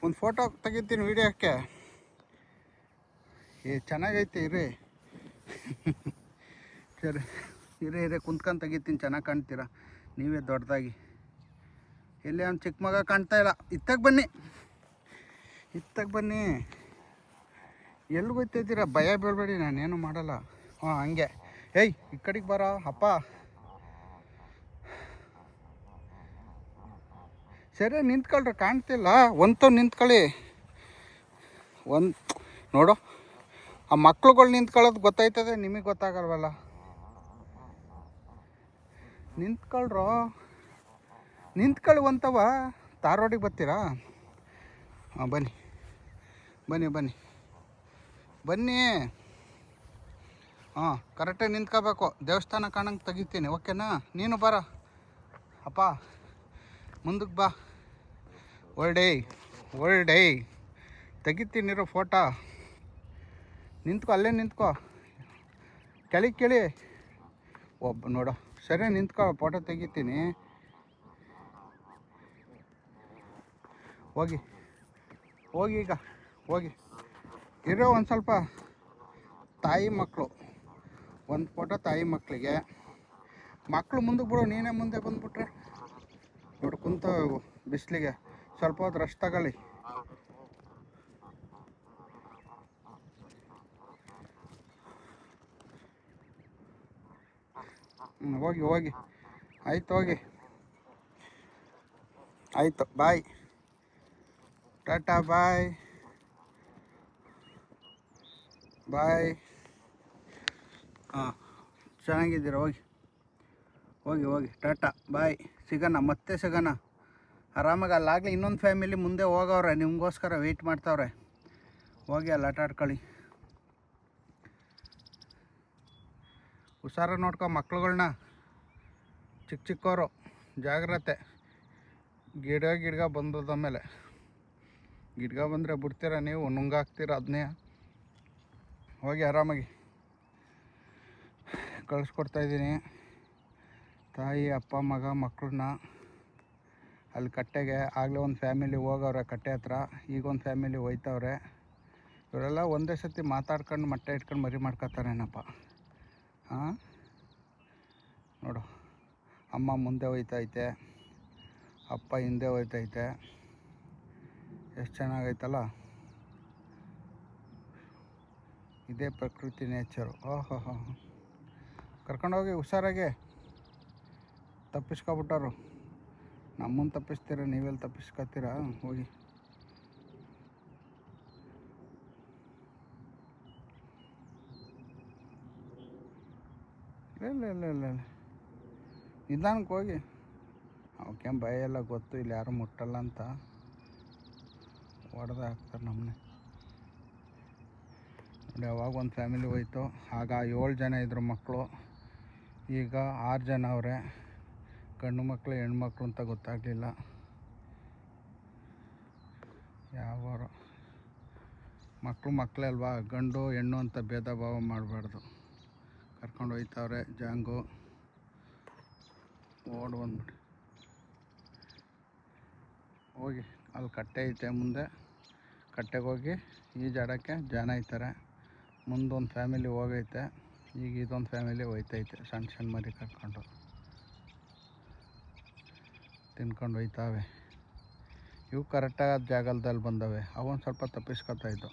ಒಂದು ಫೋಟೋ ತೆಗಿತೀನಿ ವೀಡಿಯೋಕ್ಕೆ. ಚೆನ್ನಾಗೈತೆ ಇರಿ. ಸರಿ ಇರೇ ಕುಂತ್ಕೊಂಡು ತೆಗಿತೀನಿ, ಚೆನ್ನಾಗಿ ಕಾಣ್ತೀರಾ ನೀವೇ ದೊಡ್ಡದಾಗಿ. ಎಲ್ಲಿ ಅವ್ನು ಚಿಕ್ಕ ಮಗ ಕಾಣ್ತಾಯಿಲ್ಲ. ಇತ್ತಾಗ ಬನ್ನಿ, ಎಲ್ಲಿ ಗೊತ್ತಿದ್ದೀರಾ? ಭಯ ಬೀಳಬೇಡಿ, ನಾನೇನು ಮಾಡಲ್ಲ. ಹಾಂ ಹಂಗೆ. ಏಯ್ ಈ ಕಡೆಗೆ ಬರ ಅಪ್ಪ. ಸರಿ ನಿಂತ್ಕೊಳ್ರಿ, ಕಾಣ್ತಿಲ್ಲ. ನಿಂತ್ಕೊಳ್ಳಿ. ನೋಡು, ಆ ಮಕ್ಳುಗಳು ನಿಂತ್ಕೊಳ್ಳೋದು ಗೊತ್ತಾಯ್ತದೆ, ನಿಮಗೆ ಗೊತ್ತಾಗಲ್ವಲ್ಲ. ನಿಂತ್ಕೊಳ್ಳಿ ಒಂತವ. ರೋಡಿಗೆ ಬರ್ತೀರಾ? ಹಾಂ ಬನ್ನಿ. ಹಾಂ ಕರೆಕ್ಟಾಗಿ ನಿಂತ್ಕೋಬೇಕು. ದೇವಸ್ಥಾನ ಕಾಣಂಗೆ ತೆಗಿತೀನಿ, ಓಕೆನಾ? ನೀನು ಬರ ಅಪ್ಪ, ಮುಂದಕ್ಕೆ ಬಾ. ಒಳ್ಳೆ ತೆಗಿತೀನಿರೋ ಫೋಟೋ. ಅಲ್ಲೇ ನಿಂತ್ಕೋ. ಕೆಳಿ ನೋಡು. ಸರಿ ನಿಂತ್ಕೋ, ಫೋಟೋ ತೆಗಿತೀನಿ. ಹೋಗಿ ಇರೋ. ಒಂದು ಸ್ವಲ್ಪ ತಾಯಿ ಮಕ್ಕಳು, ಒಂದು ಫೋಟೋ ತಾಯಿ ಮಕ್ಕಳಿಗೆ. ಮಕ್ಕಳು ಮುಂದಕ್ಕೆ ಬಿಡು, ನೀನೇ ಮುಂದೆ ಬಂದುಬಿಟ್ರೆ. ನೋಡು ಕುಂತ ಬಿಸಿಲಿಗೆ ಸ್ವಲ್ಪ ಹೊತ್ತು ರೆಸ್ಟ್ ತಗೊಳ್ಳಿ. ಹೋಗಿ ಆಯಿತು ಬಾಯ್, ಟಾಟಾ ಬಾಯ್. ಹಾಂ ಚೆನ್ನಾಗಿದ್ದೀರ? ಹೋಗಿ ಟಾಟಾ ಬಾಯ್. ಮತ್ತೆ ಸಿಗೋಣ ಆರಾಮಾಗಿ. ಅಲ್ಲಾಗಲಿ ಇನ್ನೊಂದು ಫ್ಯಾಮಿಲಿ ಮುಂದೆ ಹೋಗವ್ರೆ, ನಿಮಗೋಸ್ಕರ ವೆಯ್ಟ್ ಮಾಡ್ತಾವ್ರೆ. ಹೋಗಿ ಅಲ್ಲಿ ಆಟ ಆಡ್ಕೊಳ್ಳಿ. ಹುಷಾರ ನೋಡ್ಕೊ ಮಕ್ಳುಗಳ್ನ, ಚಿಕ್ಕವರು. ಜಾಗ್ರತೆ. ಗಿಡ್ಗ ಬಂದದ ಮೇಲೆ. ಗಿಡ್ಗ ಬಂದರೆ ಬಿಡ್ತೀರ ನೀವು? ನುಂಗಾಕ್ತೀರ ಅದನ್ನೇ. ಹೋಗಿ ಆರಾಮಾಗಿ ಕಳಿಸ್ಕೊಡ್ತಾಯಿದ್ದೀನಿ. ತಾಯಿ ಅಪ್ಪ ಮಗ ಮಕ್ಕಳನ್ನ ಅಲ್ಲಿ ಕಟ್ಟೆಗೆ. ಆಗಲೇ ಒಂದು ಫ್ಯಾಮಿಲಿ ಹೋಗವ್ರೆ ಕಟ್ಟೆ ಹತ್ರ, ಈಗ ಒಂದು ಫ್ಯಾಮಿಲಿ ಹೋಯ್ತವ್ರೆ. ಇವರೆಲ್ಲ ಒಂದೇ ಸತಿ ಮಾತಾಡ್ಕೊಂಡು ಮೊಟ್ಟೆ ಇಟ್ಕೊಂಡು ಮರಿ ಮಾಡ್ಕೊತಾರೇನಪ್ಪ. ಹಾಂ ನೋಡು, ಅಮ್ಮ ಮುಂದೆ ಹೋಯ್ತೈತೆ, ಅಪ್ಪ ಹಿಂದೆ ಹೋಯ್ತೈತೆ. ಎಷ್ಟು ಚೆನ್ನಾಗೈತಲ್ಲ. ಇದೇ ಪ್ರಕೃತಿ, ನೇಚರು. ಓಹೋ ಕರ್ಕೊಂಡೋಗಿ ಹುಷಾರಾಗೆ. ತಪ್ಪಿಸ್ಕೊಬಿಟ್ಟರು. ನಮ್ಮನ್ನು ತಪ್ಪಿಸ್ತೀರ, ನೀವೆಲ್ಲಿ ತಪ್ಪಿಸ್ಕೊತೀರಾ? ಹೋಗಿ. ಇಲ್ಲ ನಿಧಾನಕ್ಕೆ ಹೋಗಿ. ಅವಕ್ಕೆ ಭಯ ಎಲ್ಲ ಗೊತ್ತು, ಇಲ್ಲಿ ಯಾರು ಮುಟ್ಟಲ್ಲ ಅಂತ. ಹೊಡೆದು ಹಾಕ್ತಾರೆ ನಮ್ಮನ್ನೇ. ನೋಡಿ, ಅವಾಗ ಒಂದು ಫ್ಯಾಮಿಲಿ ಹೋಯ್ತು. ಆಗ 7 ಜನ ಇದ್ದರು ಮಕ್ಕಳು, ಈಗ 6 ಜನ ಅವರೇ. ಗಂಡು ಮಕ್ಕಳು ಹೆಣ್ಮಕ್ಳು ಅಂತ ಗೊತ್ತಾಗಲಿಲ್ಲ. ಯಾವಾರು ಮಕ್ಕಳೇ ಅಲ್ವಾ, ಗಂಡು ಹೆಣ್ಣು ಅಂತ ಭೇದ ಭಾವ ಮಾಡಬಾರ್ದು. ಕರ್ಕೊಂಡು ಹೋಯ್ತವ್ರೆ. ಜಾಂಗು ಬಂದ್ಬಿಟ್ಟು ಹೋಗಿ. ಅಲ್ಲಿ ಕಟ್ಟೆ ಐತೆ ಮುಂದೆ, ಕಟ್ಟೆಗೆ ಹೋಗಿ ಈಜಾಡೋಕ್ಕೆ ಜನ ಐತಾರೆ. ಮುಂದೊಂದು ಫ್ಯಾಮಿಲಿ ಹೋಗೈತೆ, ಈಗ ಇದೊಂದು ಫ್ಯಾಮಿಲಿ ಹೋಯ್ತೈತೆ. ಸಣ್ಣ ಮರಿ ಕರ್ಕೊಂಡು ತಿನ್ಕೊಂಡು ಹೋಯ್ತಾವೆ. ಇವು ಕರೆಕ್ಟಾಗಿ ಜಾಗದಲ್ಲಿ ಬಂದವೆ. ಅವೊಂದು ಸ್ವಲ್ಪ ತಪ್ಪಿಸ್ಕೊತಾಯಿದ್ದು.